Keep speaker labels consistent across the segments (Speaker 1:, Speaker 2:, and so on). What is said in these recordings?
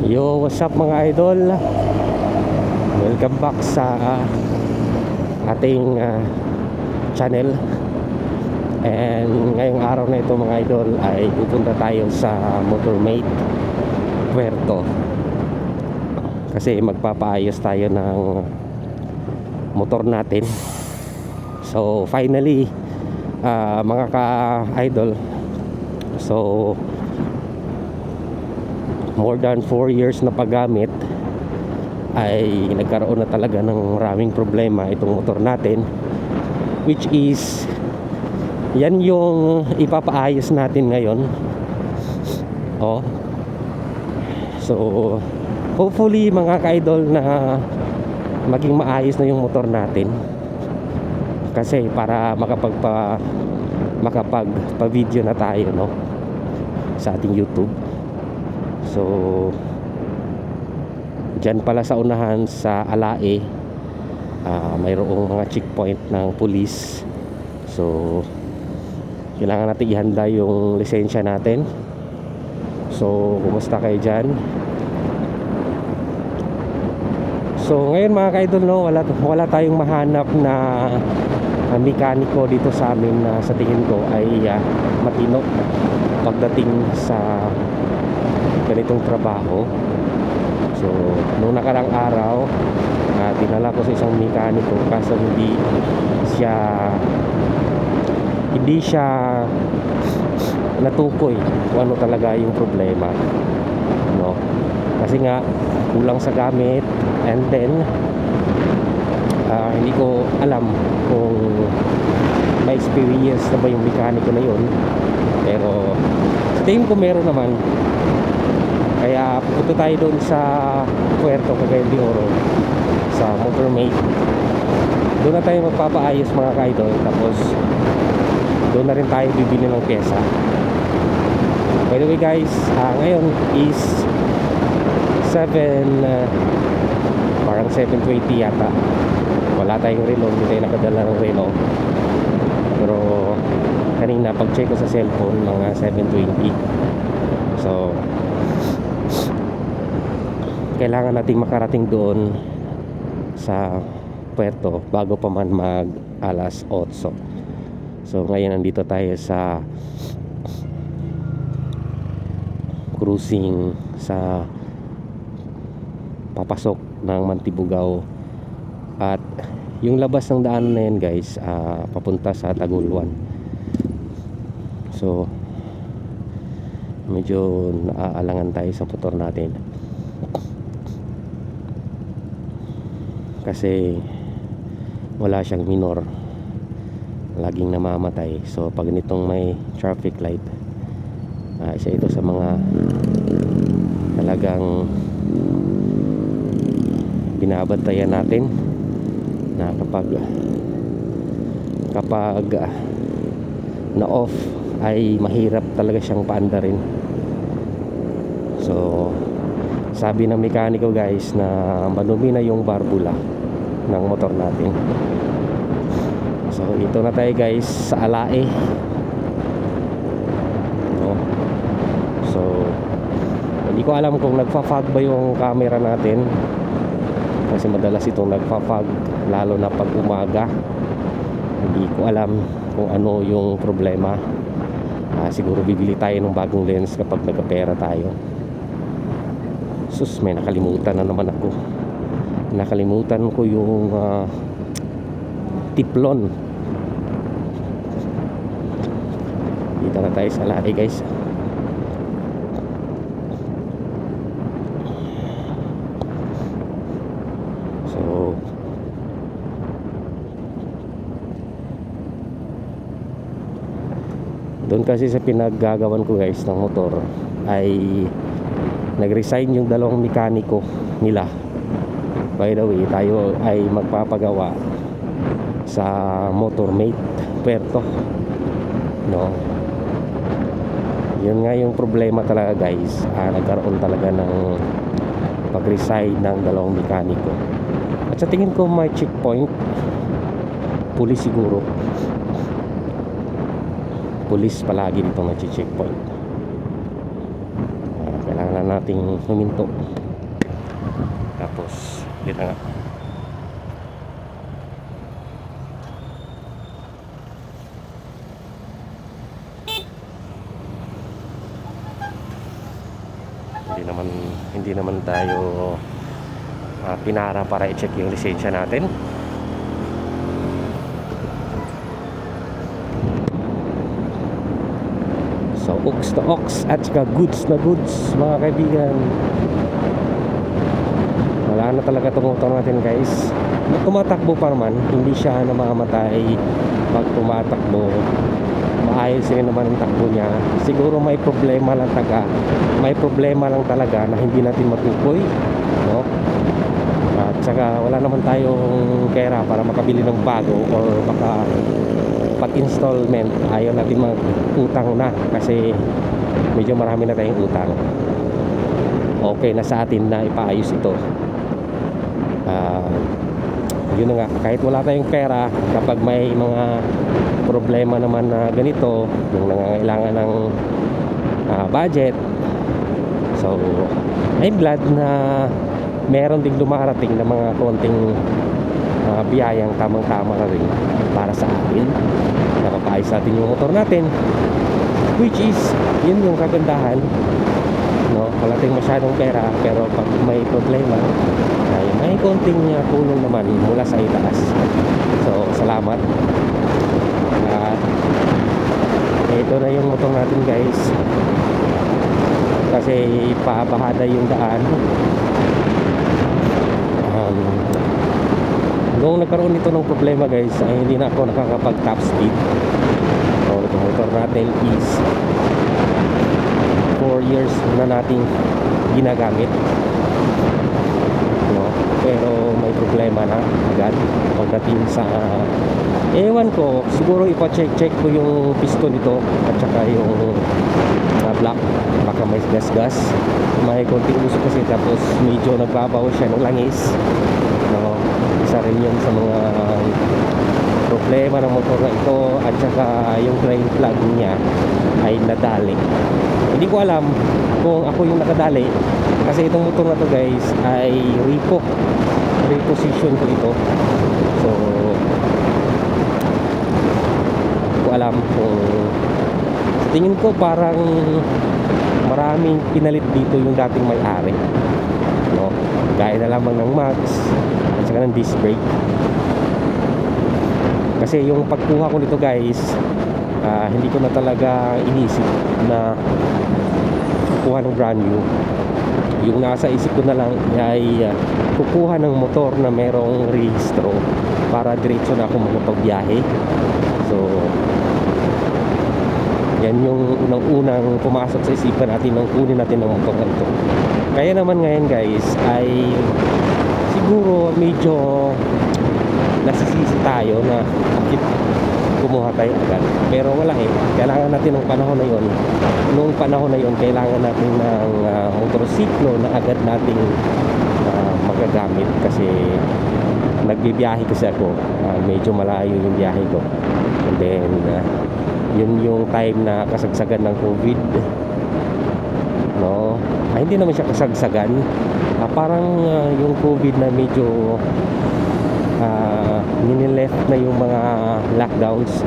Speaker 1: Yo, what's up mga idol? Welcome back sa ating channel. And ngayong araw na ito mga idol ay pupunta tayo sa Motormate Puerto kasi magpapaayos tayo ng motor natin. So finally mga ka-idol, so more than 4 years na paggamit ay nagkaroon na talaga ng maraming problema itong motor natin, which is yan yung ipapaayos natin ngayon. So hopefully mga ka-idol na maging maayos na yung motor natin, kasi para makapagpa-video na tayo, no, sa ating YouTube. So dyan pala sa unahan sa Alae, mayroong mga checkpoint ng pulis. So kailangan natin ihanda yung lisensya natin. So kumusta kayo dyan? So ngayon mga ka-idol, no, wala tayong mahanap na mekaniko dito sa amin na sa tingin ko ay matino pagdating sa ganitong trabaho. So noong nakarang araw, dinala ko sa isang mekaniko, kaso hindi siya natukoy kung ano talaga yung problema, no? Kasi nga kulang sa gamit, and then hindi ko alam kung may experience na ba yung mekaniko na yun, pero sa tingin ko meron naman. Kaya pupunta tayo doon sa Puerto Cagayan de Oro sa Motormate. Doon na tayo magpapaayos mga ka-idol, tapos doon na rin tayo bibili ng pyesa. By the way guys, ngayon is 7:20 yata. Wala tayong relo, hindi tayo nakadala ng relo. Pero kanina pag check ko sa cellphone, mga 7:20. So kailangan nating makarating doon sa Puerto bago pa man mag alas 8. So ngayon nandito tayo sa cruising sa papasok ng Mantibugao. At yung labas ng daan na yan guys, papunta sa Taguluan. So medyo naaalangan tayo sa motor natin kasi wala siyang minor, laging namamatay. So pag ganitong may traffic light, isa ito sa mga talagang binabantayan natin na kapag na off ay mahirap talaga siyang paandarin. So sabi ng mekaniko guys na madumi na yung barbula ng motor natin. So ito na tayo guys sa Alae, no? So hindi ko alam kung nagfa-fog ba yung camera natin, kasi madalas itong nagfa-fog lalo na pag umaga. Hindi ko alam kung ano yung problema. Siguro bibili tayo ng bagong lens kapag nagkapera tayo. Sus, may nakalimutan na naman ako. Nakalimutan ko yung tiplon. Dito na tayo sa Alae guys. So doon kasi sa pinaggagawan ko guys ng motor ay nag-resign yung dalawang mekaniko nila. By the way, tayo ay magpapagawa sa Motormate Puerto, no? Yun nga yung problema talaga guys, nagkaroon talaga ng pag-resign ng dalawang mekaniko. At sa tingin ko may checkpoint, pulis siguro. Pulis palagi dito may checkpoint. Kailangan kailangan nating huminto. Tapos dito nga, hindi naman tayo pinara para i-check yung lisensya natin. So ox to ox at saka goods na goods, mga kaibigan. Wala na talaga itong motor natin, guys. Tumatakbo pa naman, hindi siya namamatay pag tumatakbo. Maayos rin naman ang takbo niya. Siguro may problema lang talaga na hindi natin matukoy, no? At saka wala naman tayong pera para makabili ng bago, or baka pag installment ayaw natin mag-utang na kasi medyo marami na tayong utang. Okay na sa atin na ipaayos ito. Yun na nga, kahit wala tayong pera, kapag may mga problema naman na ganito, yung nangangailangan ng budget, so I'm glad na meron ding dumarating na mga konting biyayang tamang-tama na rin para sa atin. Napapaayos natin yung motor natin, which is yun yung kagandahan, no? Wala tayong masyadong pera, pero pag may problema ay may konting tulong naman mula sa itaas. So salamat. At ito na yung motor natin, guys, kasi pabahada yung daan. Noong nagkaroon nito ng problema, guys, ay hindi na ako nakakapag top speed. So itong motor natin is 4 years na nating ginagamit, no? Pero may problema na agad pagdating sa ewan ko, siguro ipa-check ko yung piston nito at saka yung block, baka may gas, may konting usok kasi, tapos medyo nagbabawas siya ng langis, no? Isa rin yun sa mga problema ng motor na ito. At saka yung drain plug niya ay nadali. Hindi ko alam kung ako yung nakadali, kasi itong motor na to, guys, ay reposition ko ito. So hindi ko alam kung, sa tingin ko parang maraming pinalit dito yung dating may-ari, no? Gaya na lamang ng mags at saka ng disc brake. Kasi yung pagkuha ko nito, guys, hindi ko na talaga inisip na kukuha ng brand new. Yung nasa isip ko na lang ay kukuha ng motor na merong rehistro para diretso na ako makapagbiyahe. So yan yung unang-unang pumasok sa isipan natin nang kunin natin ng motor na ito. Kaya naman ngayon, guys, ay siguro medyo nasisisi tayo na bakit kumuha tayo agad. Pero wala kailangan natin ng panahon na yon. Noong panahon na yon, kailangan natin ng motorsiklo na agad nating magagamit, kasi nagbibiyahe kasi ako, medyo malayo yung biyahe ko. And then yun yung time na kasagsagan ng COVID, no? Hindi naman siya kasagsagan, parang yung COVID na medyo nilileft na yung mga lockdowns.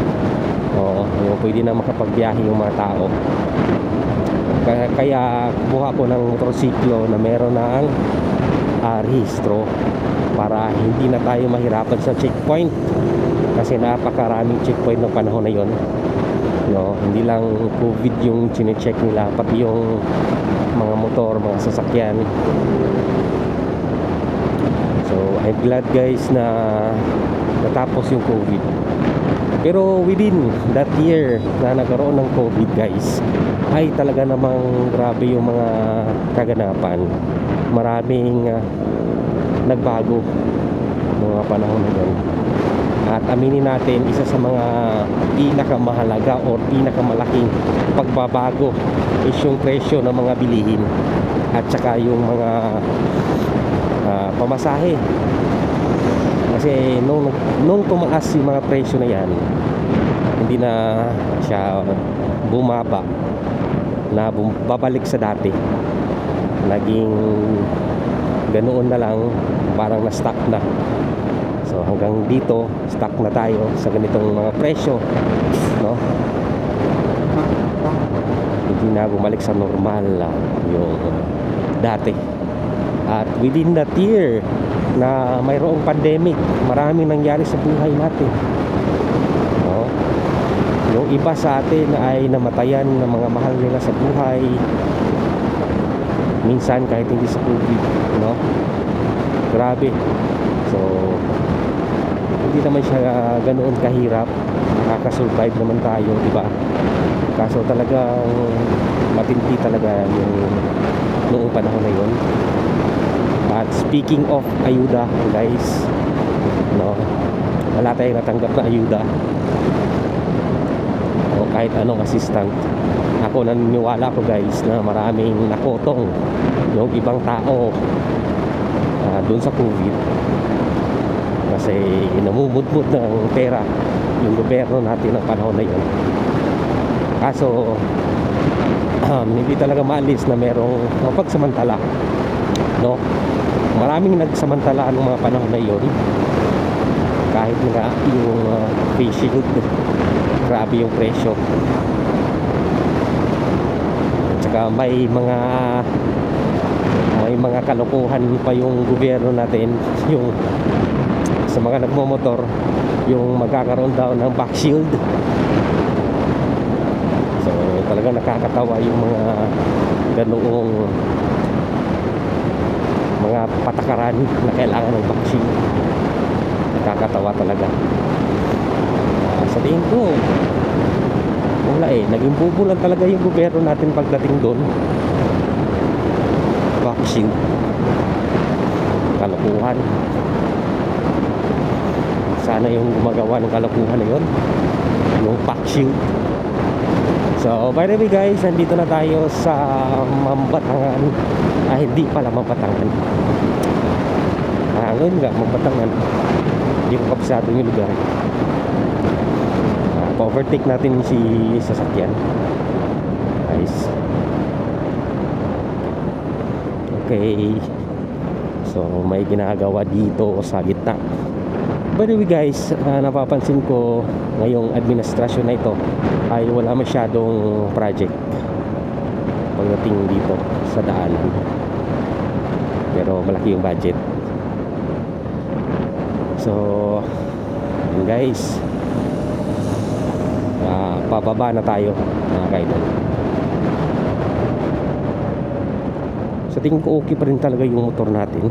Speaker 1: Yung pwede na makapagbiyahe yung mga tao. Kaya kumuha ko ng motorsiklo na meron ng rehistro para hindi na tayo mahirapan sa checkpoint, kasi napakaraming checkpoint ng panahon na yon, no? Hindi lang COVID yung chine-check nila, pati yung mga motor, mga sasakyan. So I'm glad, guys, na natapos yung COVID. Pero within that year na nagkaroon ng COVID, guys, ay talaga namang grabe yung mga kaganapan. Maraming nagbago mga panahon na yun. At aminin natin, isa sa mga pinakamahalaga o pinakamalaking pagbabago is yung presyo ng mga bilihin at saka yung mga pamasahe. Kasi nung tumaas yung mga presyo na yan, hindi na siya bumaba, na babalik sa dati. naging ganoon na lang, parang na-stuck na. So hanggang dito stuck na tayo sa ganitong mga presyo, no? Hindi na bumalik sa normal yung dati. At within that year na mayroong pandemic, maraming nangyari sa buhay natin, no? Yung iba sa atin ay namatayan ng mga mahal nila sa buhay, minsan kahit hindi sa COVID, no? Grabe. So hindi naman siya ganoon kahirap, nakaka-survive naman tayo, di ba? Kaso talagang matindi talaga yung noong panahon na yun. At speaking of ayuda, guys, no, wala tayong natanggap na ayuda o kahit anong assistant. Ako naniniwala ko, guys, na maraming nakotong yung ibang tao doon sa COVID kasi namumudmud ng pera yung gobyerno natin ng panahon na yun. Kaso hindi talaga maalis na merong mapagsamantala, no? Maraming nagsamantala ng mga panahon na yun, kahit nga yung face shield, grabe yung presyo. At saka may mga kalokohan pa yung gobyerno natin, yung sa mga nagmomotor, yung magkakaroon daw ng back shield. So talaga nakakatawa yung mga ganoong mga patakaran na kailangan ng back shield. Nakakatawa talaga. Sa tingin ko, wala naging bubo lang talaga yung gobyerno natin pagdating doon. Back shield, kalokohan. Sana yung gumagawa ng kalokohan na yun, yung back shield. So by the way, guys, nandito na tayo sa Mambatangan. Hindi pala Mambatangan, ngayon nga Mambatangan, hindi ko kapsado yung lugar. Pa-overtake natin si sasakyan, guys. Okay, so may ginagawa dito sa gitna. By the way, guys, napapansin ko ngayong administrasyon na ito ay wala masyadong project pagdating dito sa daanan, pero malaki yung budget. So yun, guys, pababa na tayo, mga kaidol. Sa tingin ko okay pa rin talaga yung motor natin,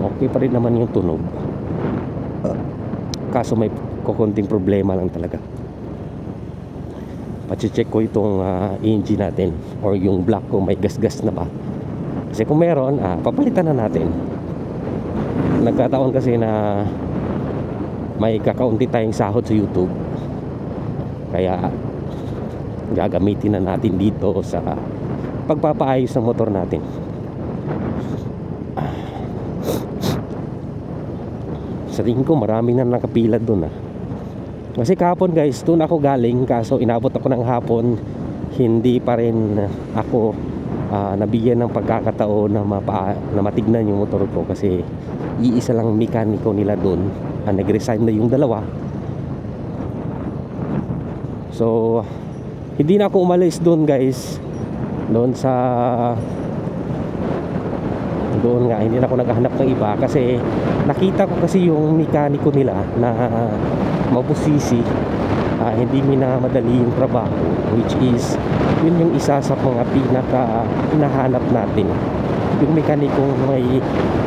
Speaker 1: okay pa rin naman yung tunog. Kaso may kukunting problema lang talaga. Pache-check ko itong engine natin, or yung block ko may gas-gas na ba. Kasi kung meron, papalitan na natin. Nagkataon kasi na may kakaunti tayong sahod sa YouTube, kaya gagamitin na natin dito sa pagpapaayos ng motor natin. Sa tingin ko marami na nakapila doon kasi kahapon, guys, doon ako galing, kaso inabot ako ng hapon, hindi pa rin ako nabigyan ng pagkakataon na matignan yung motor ko kasi iisa lang mekaniko nila doon, nag-resign na yung dalawa. So hindi na ako umalis doon, guys, doon nga, hindi na ako naghahanap ng iba kasi nakita ko kasi yung mekaniko nila na mabusisi, hindi minamadali yung trabaho, which is yun yung isa sa mga pinaka hinahanap natin, yung mekanikong may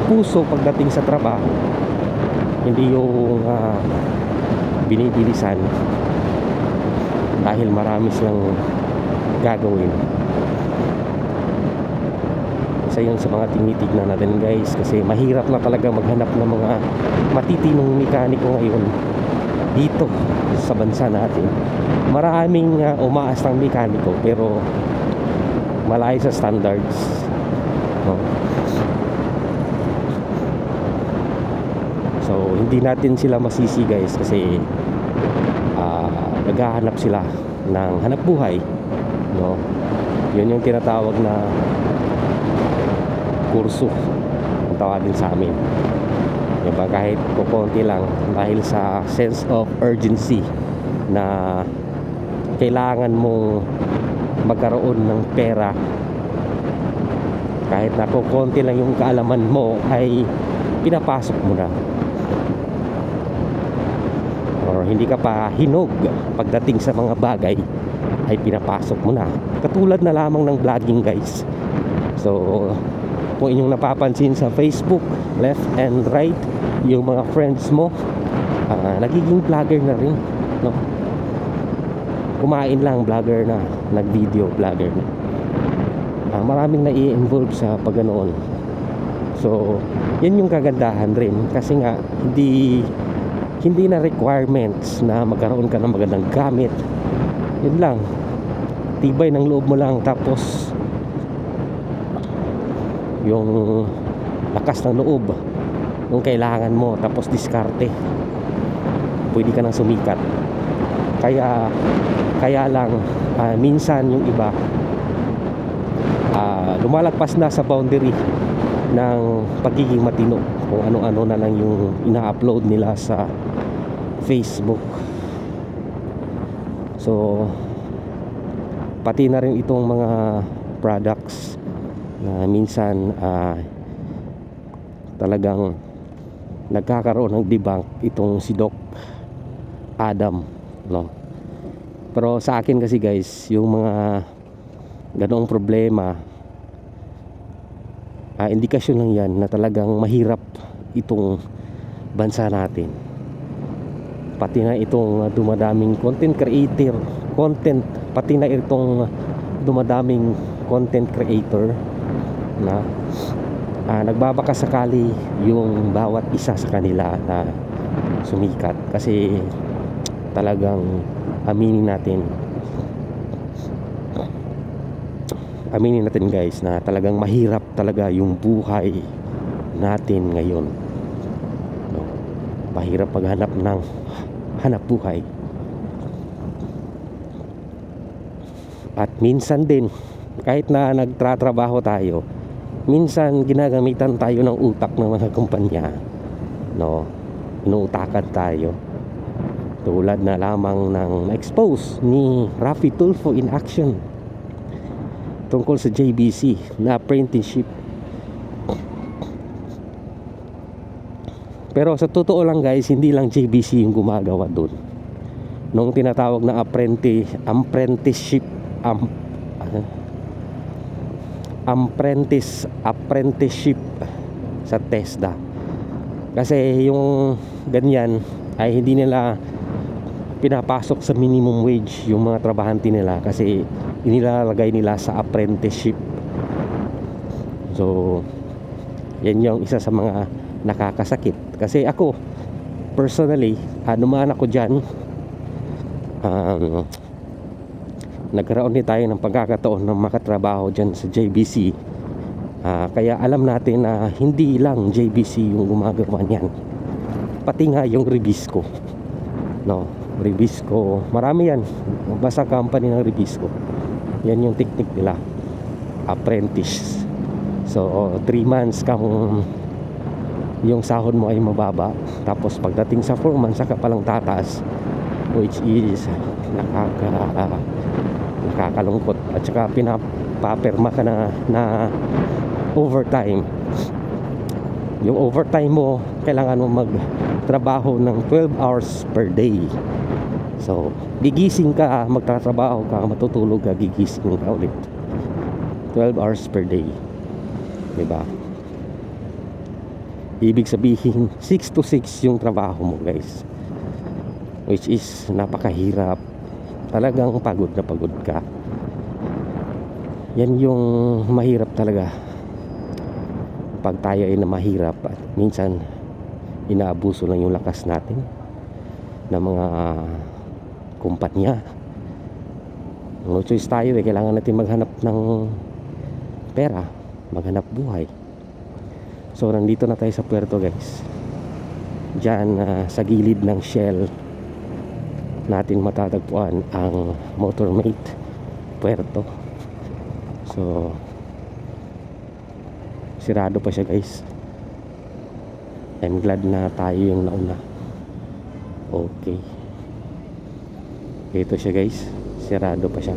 Speaker 1: puso pagdating sa trabaho, hindi yung binibilisan dahil marami silang gagawin. Isa yun sa mga tinitignan natin, guys, kasi mahirap na talaga maghanap ng mga matitinong mekaniko ngayon dito sa bansa natin. Maraming umaasang mekaniko pero malayo sa standards, no? So hindi natin sila masisi, guys, kasi naghahanap sila ng hanap buhay, no? Yun yung tinatawag na kurso ang tawagin sa amin, diba? Kahit kukunti lang, dahil sa sense of urgency na kailangan mong magkaroon ng pera, kahit na kukunti lang yung kaalaman mo ay pinapasok mo na, or hindi ka pa hinog pagdating sa mga bagay ay pinapasok mo na, katulad na lamang ng vlogging, guys. So kung inyong napapansin sa Facebook, left and right, yung mga friends mo nagiging vlogger na rin, no? Kumain lang, vlogger na, nag-video, vlogger na. Maraming nai-involve sa paganoon. So yan yung kagandahan rin, kasi nga hindi na requirements na magkaroon ka ng magandang gamit. Yun lang, tibay ng loob mo lang, tapos yung lakas ng loob yung kailangan mo, tapos diskarte, pwede ka nang sumikat. Kaya lang minsan yung iba lumalagpas na sa boundary ng pagiging matino, kung ano-ano na lang yung ina-upload nila sa Facebook. So pati na rin itong mga products na minsan talagang nagkakaroon ng debunk itong si Doc Adam, no? Pero sa akin kasi, guys, yung mga ganoong problema, indikasyon lang yan na talagang mahirap itong bansa natin. Pati na itong dumadaming content creator na nagbabaka sakali yung bawat isa sa kanila na sumikat, kasi talagang aminin natin guys, na talagang mahirap talaga yung buhay natin ngayon, no? Mahirap maghanap ng hanap buhay. At minsan din, kahit na nagtratrabaho tayo, minsan ginagamitan tayo ng utak ng mga kumpanya, no? Inuutakan tayo, tulad na lamang ng expose ni Raffy Tulfo in action tungkol sa JBC na apprenticeship. Pero sa totoo lang, guys, hindi lang JBC yung gumagawa doon. Nung tinatawag na apprenticeship sa TESDA, kasi yung ganyan ay hindi nila pinapasok sa minimum wage yung mga trabahante nila, kasi inilalagay nila sa apprenticeship. So yan yung isa sa mga nakakasakit, kasi ako personally, dumaan ako dyan, nagkaroon din tayo ng pagkakataon ng makatrabaho dyan sa JBC. Kaya alam natin na hindi lang JBC yung gumagawa niyan, pati nga yung Rebisco, no? Rebisco, marami yan, basta company ng Rebisco, yan yung technique nila, apprentice. So 3 months kang yung sahod mo ay mababa, tapos pagdating sa 4 months saka palang tataas, which is nakakalungkot. At saka pinapaperma ka na overtime. Yung overtime mo, kailangan mo magtrabaho ng 12 hours per day. So gigising ka, magtatrabaho ka, matutulog ka, gigising ka ulit, 12 hours per day, diba? Ibig sabihin 6 to 6 yung trabaho mo, guys, which is napakahirap. Talagang pagod na pagod ka. Yan yung mahirap talaga pag tayo ay na mahirap, at minsan inaabuso lang yung lakas natin ng mga kumpanya. No choice tayo, kailangan natin maghanap ng pera, maghanap buhay. So nandito na tayo sa puerto, guys. Diyan sa gilid ng Shell natin matatagpuan ang Motormate Puerto. So sirado pa siya guys. I'm glad na tayo yung nauna. Okay, ito siya guys, sirado pa siya.